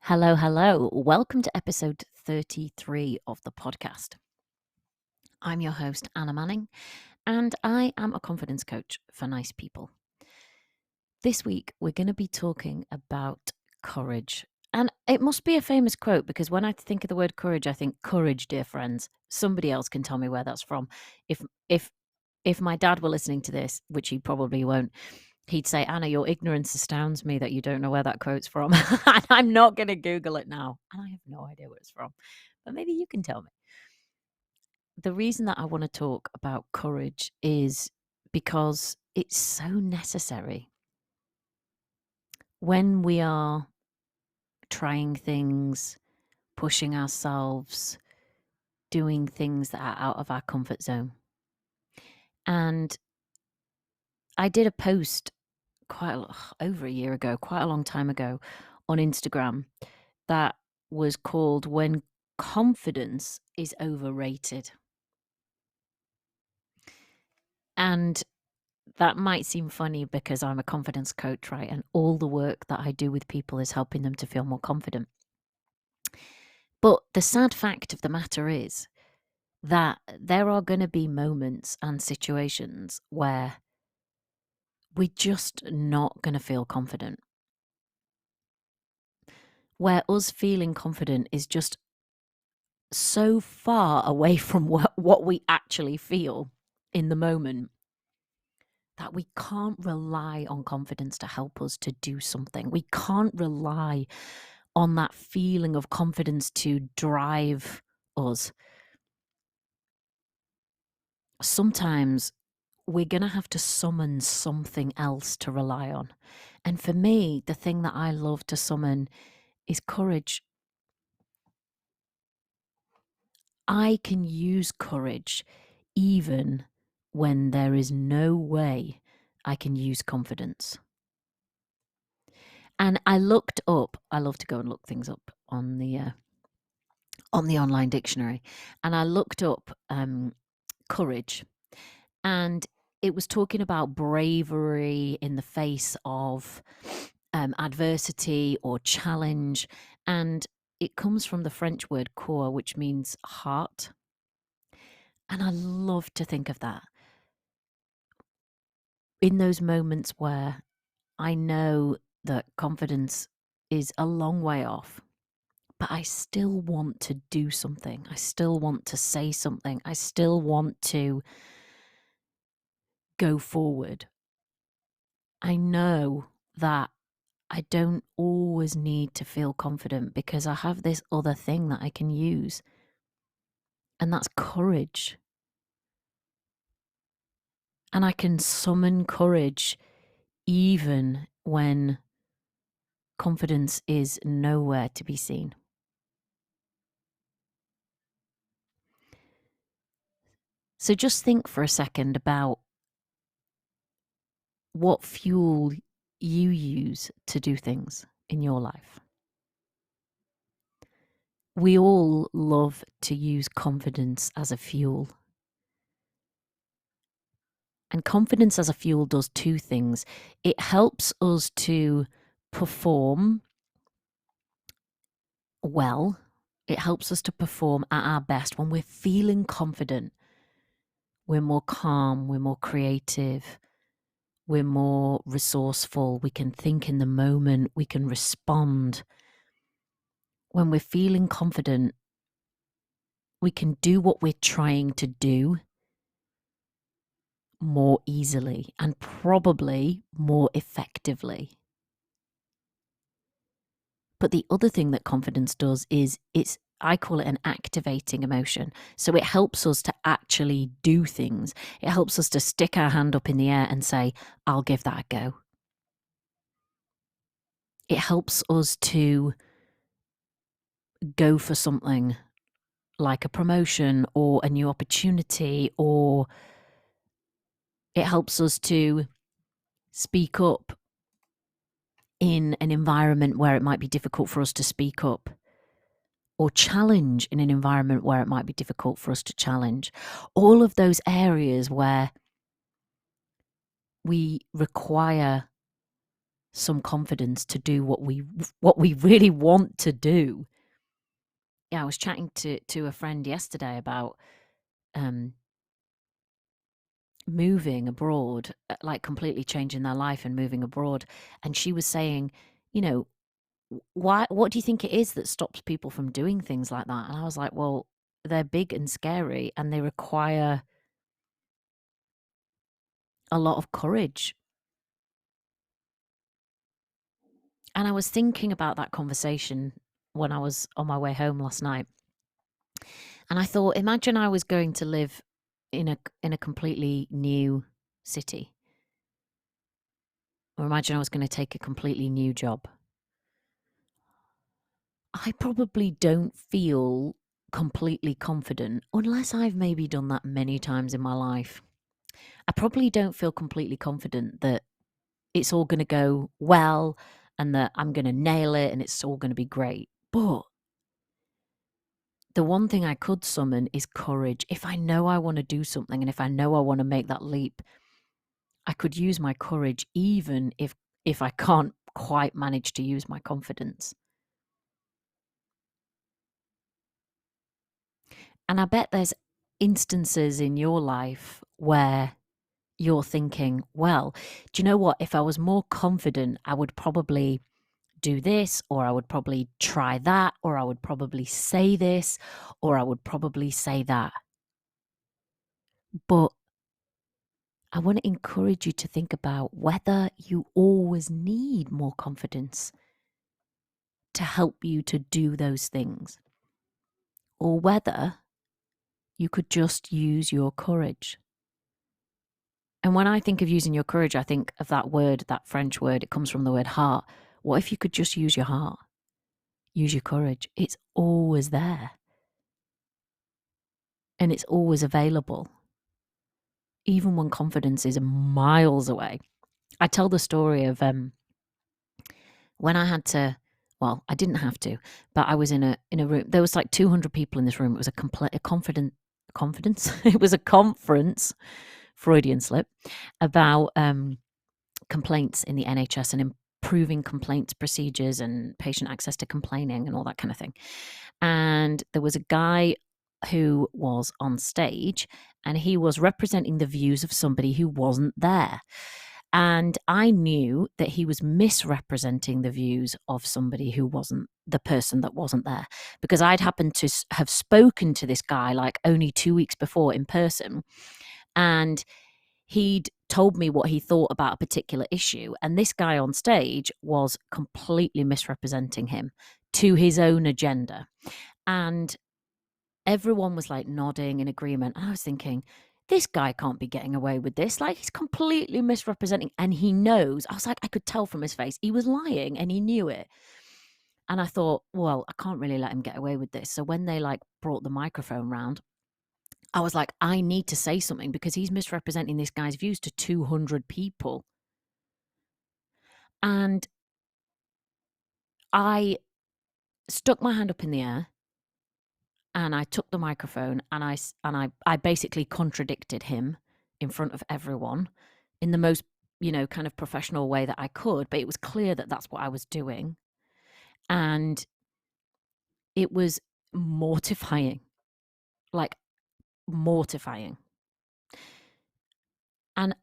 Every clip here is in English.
Hello, hello. Welcome to episode 33 of the podcast. I'm your host, Anna Manning, and I am a confidence coach for nice people. This week, we're going to be talking about courage. And it must be a famous quote because when I think of the word courage, I think courage, dear friends. Somebody else can tell me where that's from. If my dad were listening to this, which he probably won't, he'd say, Anna, your ignorance astounds me that you don't know where that quote's from. And I'm not going to Google it now. And I have no idea where it's from. But maybe you can tell me. The reason that I want to talk about courage is because it's so necessary. When we are trying things, pushing ourselves, doing things that are out of our comfort zone. And I did a post over a year ago, quite a long time ago, on Instagram that was called When Confidence is Overrated. And that might seem funny because I'm a confidence coach, right? And all the work that I do with people is helping them to feel more confident. But the sad fact of the matter is that there are going to be moments and situations where we're just not going to feel confident. Where us feeling confident is just so far away from what we actually feel in the moment that we can't rely on confidence to help us to do something. We can't rely on that feeling of confidence to drive us. Sometimes we're going to have to summon something else to rely on. And for me, the thing that I love to summon is courage. I can use courage even when there is no way I can use confidence. And I looked up, I love to go and look things up on the online dictionary, and I looked up courage, and it was talking about bravery in the face of adversity or challenge, and it comes from the French word cœur, which means heart. And I love to think of that. In those moments where I know that confidence is a long way off, but I still want to do something. I still want to say something. I still want to go forward. I know that I don't always need to feel confident because I have this other thing that I can use, and that's courage. And I can summon courage even when confidence is nowhere to be seen. So just think for a second about what fuel you use to do things in your life. We all love to use confidence as a fuel. And confidence as a fuel does two things. It helps us to perform well. It helps us to perform at our best when we're feeling confident. We're more calm, we're more creative, we're more resourceful, we can think in the moment, we can respond. When we're feeling confident, we can do what we're trying to do more easily and probably more effectively. But the other thing that confidence does is I call it an activating emotion. So it helps us to actually do things. It helps us to stick our hand up in the air and say, I'll give that a go. It helps us to go for something like a promotion or a new opportunity, or it helps us to speak up in an environment where it might be difficult for us to speak up, or challenge in an environment where it might be difficult for us to challenge. All of those areas where we require some confidence to do what we really want to do. Yeah, I was chatting to a friend yesterday about moving abroad, like completely changing their life and moving abroad, and she was saying, you know, what do you think it is that stops people from doing things like that? And I was like, well, they're big and scary and they require a lot of courage. And I was thinking about that conversation when I was on my way home last night. And I thought, imagine I was going to live in a completely new city. Or imagine I was going to take a completely new job. I probably don't feel completely confident unless I've maybe done that many times in my life. I probably don't feel completely confident that it's all going to go well and that I'm going to nail it and it's all going to be great. But the one thing I could summon is courage. If I know I want to do something and if I know I want to make that leap, I could use my courage even if I can't quite manage to use my confidence. And I bet there's instances in your life where you're thinking, well, do you know what? If I was more confident, I would probably do this, or I would probably try that, or I would probably say this, or I would probably say that. But I want to encourage you to think about whether you always need more confidence to help you to do those things, or whether you could just use your courage. And when I think of using your courage, I think of that word, that French word. It comes from the word heart. What if you could just use your heart? Use your courage. It's always there. And it's always available. Even when confidence is miles away. I tell the story of when I had to, well, I didn't have to, but I was in a room. There was like 200 people in this room. It was confidence. It was a conference, Freudian slip, about complaints in the NHS and improving complaints procedures and patient access to complaining and all that kind of thing. And there was a guy who was on stage and he was representing the views of somebody who wasn't there. And I knew that he was misrepresenting the views of somebody who wasn't the person that wasn't there, because I'd happened to have spoken to this guy like only 2 weeks before in person. And he'd told me what he thought about a particular issue. And this guy on stage was completely misrepresenting him to his own agenda. And everyone was like nodding in agreement. And I was thinking, this guy can't be getting away with this. Like, he's completely misrepresenting. And he knows. I was like, I could tell from his face. He was lying and he knew it. And I thought, well, I can't really let him get away with this. So when they like brought the microphone round, I was like, I need to say something because he's misrepresenting this guy's views to 200 people. And I stuck my hand up in the air and I took the microphone and I basically contradicted him in front of everyone in the most, kind of professional way that I could. But it was clear that that's what I was doing. And it was mortifying, like mortifying. And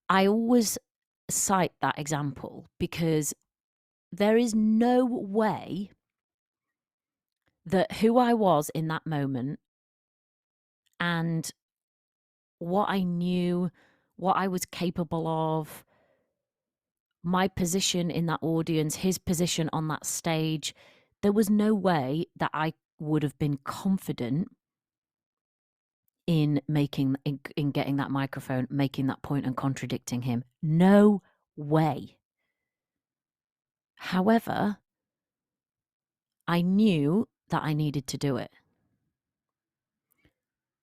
I always cite that example because there is no way that who I was in that moment and what I knew, what I was capable of, my position in that audience, his position on that stage, there was no way that I would have been confident in getting that microphone, making that point and contradicting him. No way. However, I knew that I needed to do it.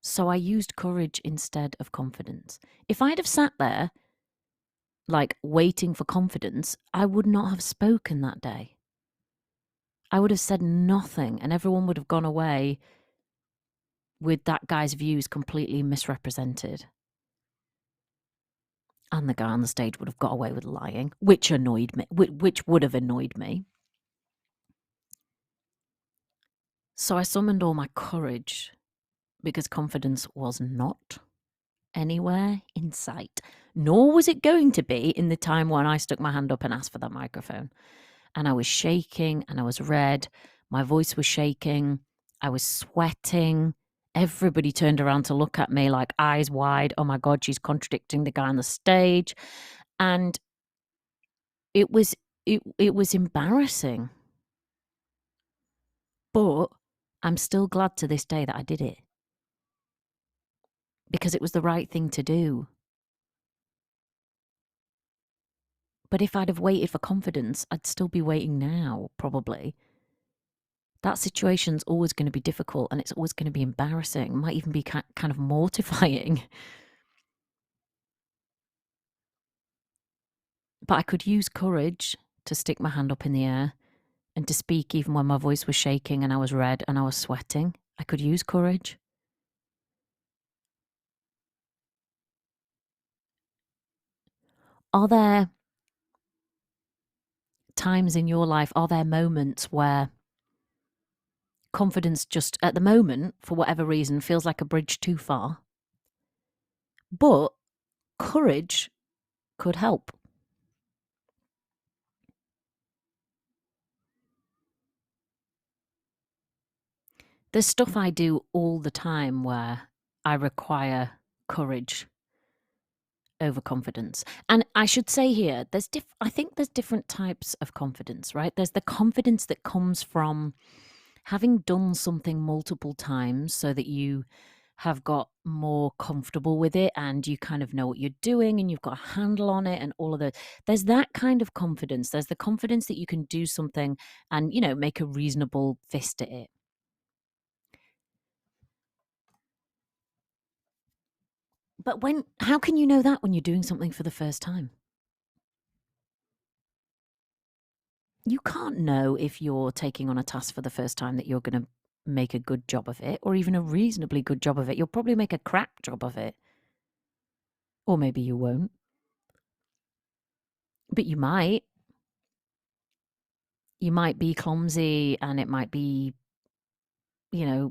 So I used courage instead of confidence. If I'd have sat there, like waiting for confidence, I would not have spoken that day. I would have said nothing and everyone would have gone away with that guy's views completely misrepresented. And the guy on the stage would have got away with lying, which annoyed me, which would have annoyed me. So I summoned all my courage because confidence was not anywhere in sight, nor was it going to be in the time when I stuck my hand up and asked for that microphone. And I was shaking and I was red. My voice was shaking. I was sweating. Everybody turned around to look at me like eyes wide. Oh my God, she's contradicting the guy on the stage. And it was embarrassing. But I'm still glad to this day that I did it. Because it was the right thing to do. But if I'd have waited for confidence, I'd still be waiting now, probably. That situation's always going to be difficult and it's always going to be embarrassing. It might even be kind of mortifying. But I could use courage to stick my hand up in the air and to speak even when my voice was shaking and I was red and I was sweating. I could use courage. Are there times in your life, are there moments where confidence just at the moment, for whatever reason, feels like a bridge too far? But courage could help. There's stuff I do all the time where I require courage over confidence. And I should say here, I think there's different types of confidence, right? There's the confidence that comes from having done something multiple times so that you have got more comfortable with it and you kind of know what you're doing and you've got a handle on it and all of that. There's that kind of confidence. There's the confidence that you can do something and, make a reasonable fist at it. But how can you know that when you're doing something for the first time? You can't know if you're taking on a task for the first time that you're going to make a good job of it or even a reasonably good job of it. You'll probably make a crap job of it. Or maybe you won't. But you might. You might be clumsy and it might be, there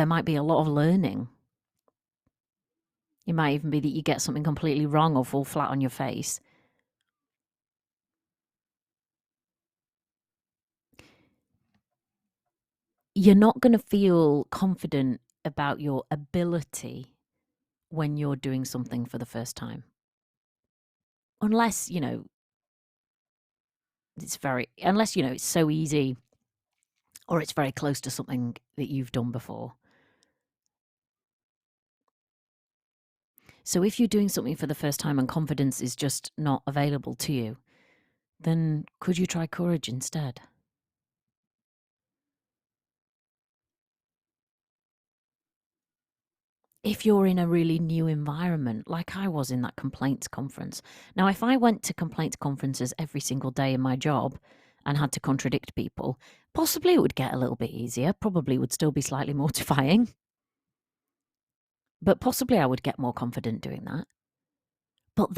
might be a lot of learning. It might even be that you get something completely wrong or fall flat on your face. You're not going to feel confident about your ability when you're doing something for the first time. Unless, it's so easy or it's very close to something that you've done before. So if you're doing something for the first time and confidence is just not available to you, then could you try courage instead? If you're in a really new environment, like I was in that complaints conference. Now, if I went to complaints conferences every single day in my job and had to contradict people, possibly it would get a little bit easier, probably would still be slightly mortifying. But possibly I would get more confident doing that. But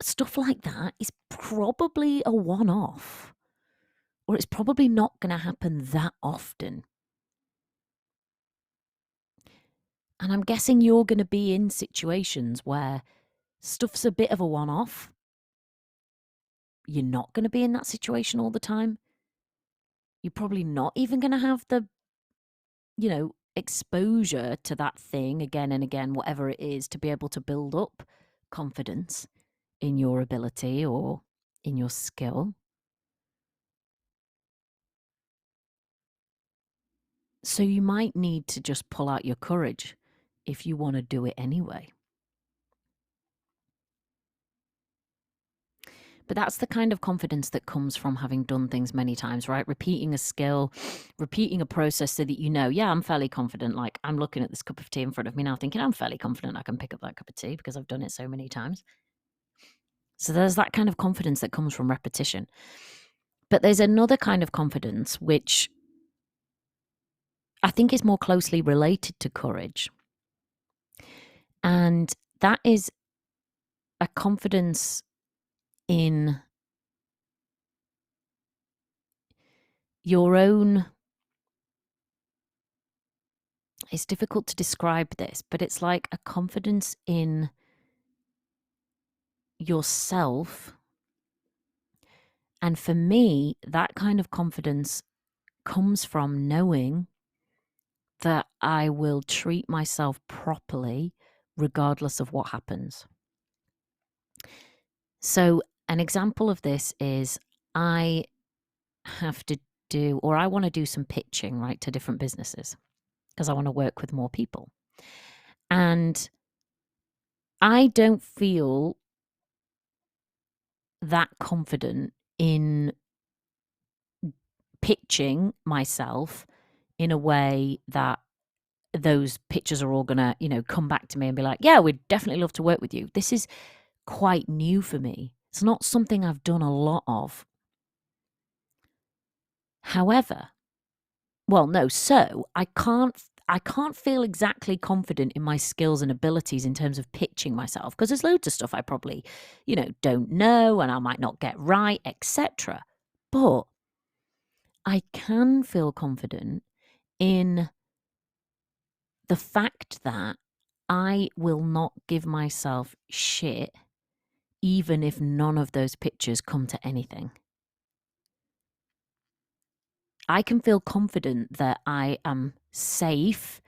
stuff like that is probably a one-off. Or it's probably not going to happen that often. And I'm guessing you're going to be in situations where stuff's a bit of a one-off. You're not going to be in that situation all the time. You're probably not even going to have the, exposure to that thing again and again, whatever it is, to be able to build up confidence in your ability or in your skill. So you might need to just pull out your courage if you want to do it anyway. But that's the kind of confidence that comes from having done things many times, right? Repeating a skill, repeating a process so that yeah, I'm fairly confident. Like I'm looking at this cup of tea in front of me now thinking I'm fairly confident I can pick up that cup of tea because I've done it so many times. So there's that kind of confidence that comes from repetition. But there's another kind of confidence which I think is more closely related to courage. And that is a confidence in your own. It's difficult to describe this, but it's like a confidence in yourself. And for me, that kind of confidence comes from knowing that I will treat myself properly regardless of what happens. So, an example of this is I have to do, or I want to do some pitching, right, to different businesses because I want to work with more people. And I don't feel that confident in pitching myself in a way that those pitches are all going to, come back to me and be like, yeah, we'd definitely love to work with you. This is quite new for me. It's not something I've done a lot of. However, so I can't feel exactly confident in my skills and abilities in terms of pitching myself because there's loads of stuff I probably, don't know and I might not get right, etc. But I can feel confident in the fact that I will not give myself shit even if none of those pitches come to anything. I can feel confident that I am safe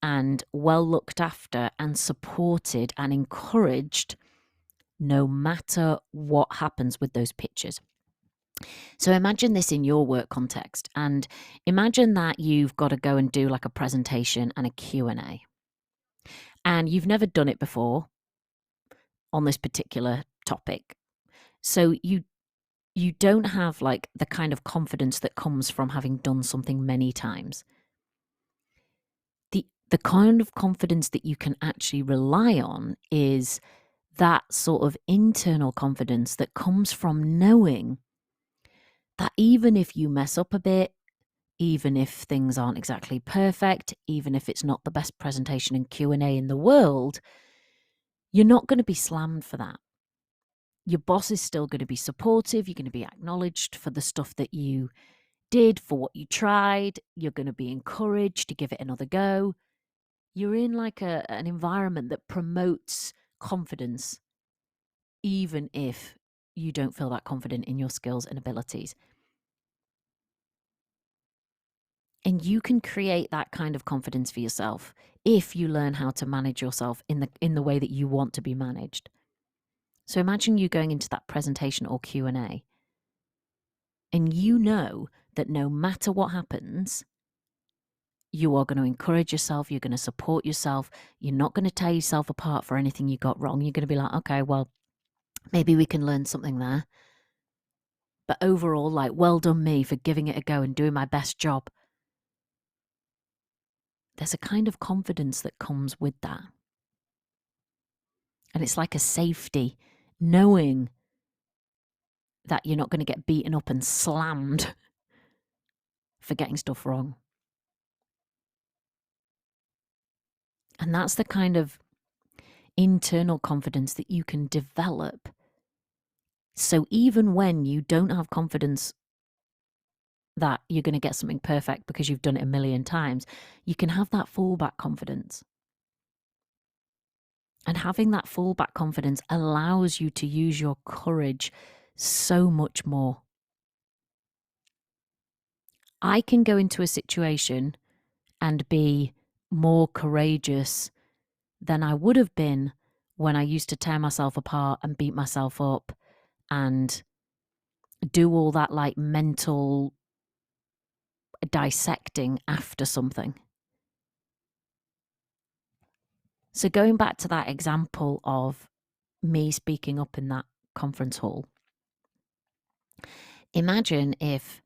and well looked after and supported and encouraged no matter what happens with those pitches. So imagine this in your work context and imagine that you've got to go and do like a presentation and a Q&A. And you've never done it before on this particular topic. So you don't have like the kind of confidence that comes from having done something many times. The kind of confidence that you can actually rely on is that sort of internal confidence that comes from knowing that even if you mess up a bit, even if things aren't exactly perfect, even if it's not the best presentation and Q&A in the world, you're not going to be slammed for that. Your boss is still going to be supportive. You're going to be acknowledged for the stuff that you did, for what you tried. You're going to be encouraged to give it another go. You're in like an environment that promotes confidence, even if you don't feel that confident in your skills and abilities. And you can create that kind of confidence for yourself if you learn how to manage yourself in the way that you want to be managed. So imagine you going into that presentation or Q&A and you know that no matter what happens, you are going to encourage yourself, you're going to support yourself, you're not going to tear yourself apart for anything you got wrong. You're going to be like, okay, well, maybe we can learn something there. But overall, like, well done me for giving it a go and doing my best job. There's a kind of confidence that comes with that. And it's like a safety, knowing that you're not going to get beaten up and slammed for getting stuff wrong. And that's the kind of internal confidence that you can develop. So even when you don't have confidence that you're going to get something perfect because you've done it a million times, you can have that fallback confidence. And having that fallback confidence allows you to use your courage so much more. I can go into a situation and be more courageous than I would have been when I used to tear myself apart and beat myself up and do all that like mental dissecting after something. So going back to that example of me speaking up in that conference hall, imagine if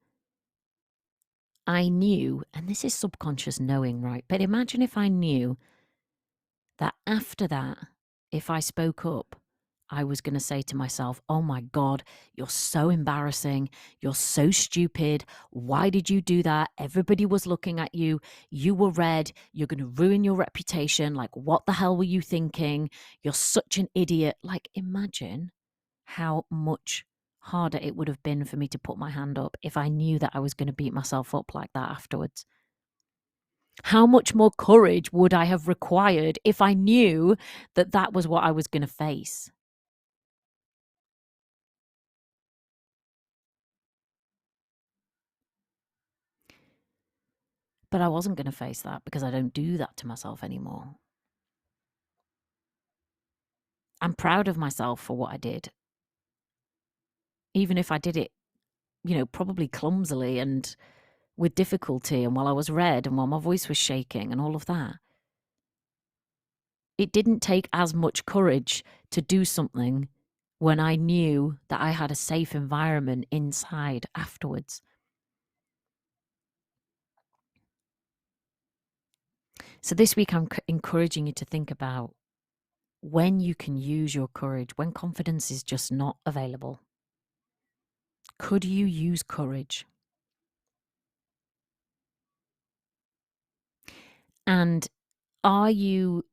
I knew, and this is subconscious knowing, right? But imagine if I knew that after that, if I spoke up, I was going to say to myself, oh my God, you're so embarrassing. You're so stupid. Why did you do that? Everybody was looking at you. You were red. You're going to ruin your reputation. Like, what the hell were you thinking? You're such an idiot. Like, imagine how much harder it would have been for me to put my hand up if I knew that I was going to beat myself up like that afterwards. How much more courage would I have required if I knew that that was what I was going to face? But I wasn't going to face that because I don't do that to myself anymore. I'm proud of myself for what I did. Even if I did it, probably clumsily and with difficulty, and while I was red and while my voice was shaking and all of that. It didn't take as much courage to do something when I knew that I had a safe environment inside afterwards. So this week, I'm encouraging you to think about when you can use your courage, when confidence is just not available. Could you use courage? And are you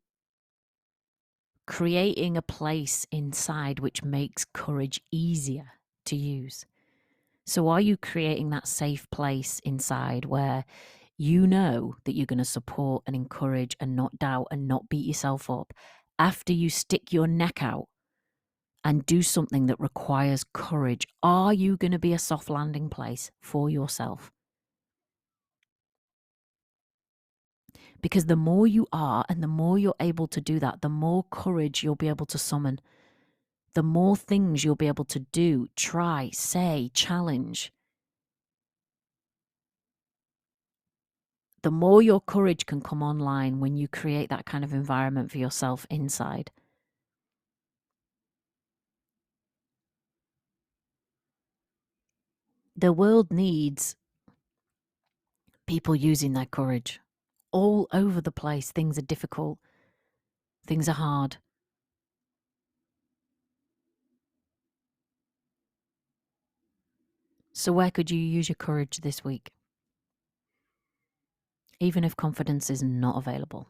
creating a place inside which makes courage easier to use? So are you creating that safe place inside where you know that you're going to support and encourage and not doubt and not beat yourself up after you stick your neck out and do something that requires courage? Are you going to be a soft landing place for yourself? Because the more you are and the more you're able to do that, the more courage you'll be able to summon, the more things you'll be able to do, try, say, challenge. The more your courage can come online when you create that kind of environment for yourself inside. The world needs people using their courage. All over the place, things are difficult. Things are hard. So where could you use your courage this week? Even if confidence is not available.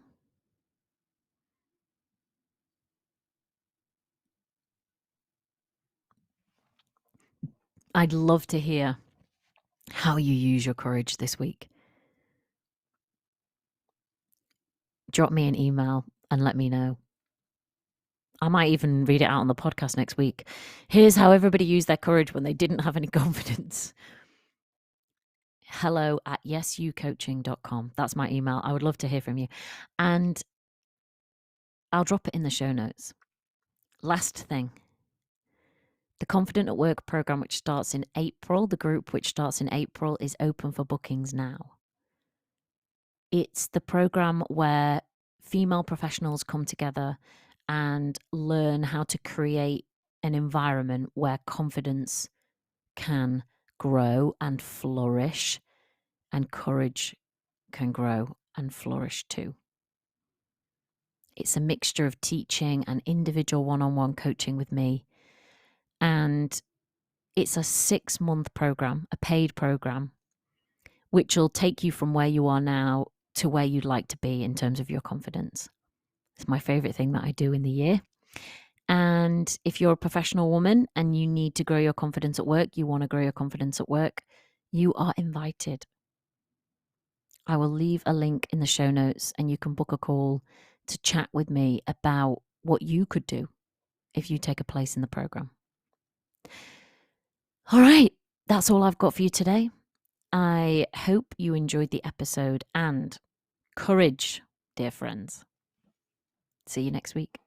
I'd love to hear how you use your courage this week. Drop me an email and let me know. I might even read it out on the podcast next week. Here's how everybody used their courage when they didn't have any confidence. hello@yesyoucoaching.com. That's my email. I would love to hear from you. And I'll drop it in the show notes. Last thing. The Confident at Work program, which starts in April, the group which starts in April, is open for bookings now. It's the program where female professionals come together and learn how to create an environment where confidence can grow and flourish, and courage can grow and flourish too. It's a mixture of teaching and individual one-on-one coaching with me. And it's a 6-month program, a paid program, which will take you from where you are now to where you'd like to be in terms of your confidence. It's my favorite thing that I do in the year. And if you're a professional woman and you need to grow your confidence at work, you want to grow your confidence at work, you are invited. I will leave a link in the show notes and you can book a call to chat with me about what you could do if you take a place in the program. All right, that's all I've got for you today. I hope you enjoyed the episode, and courage, dear friends. See you next week.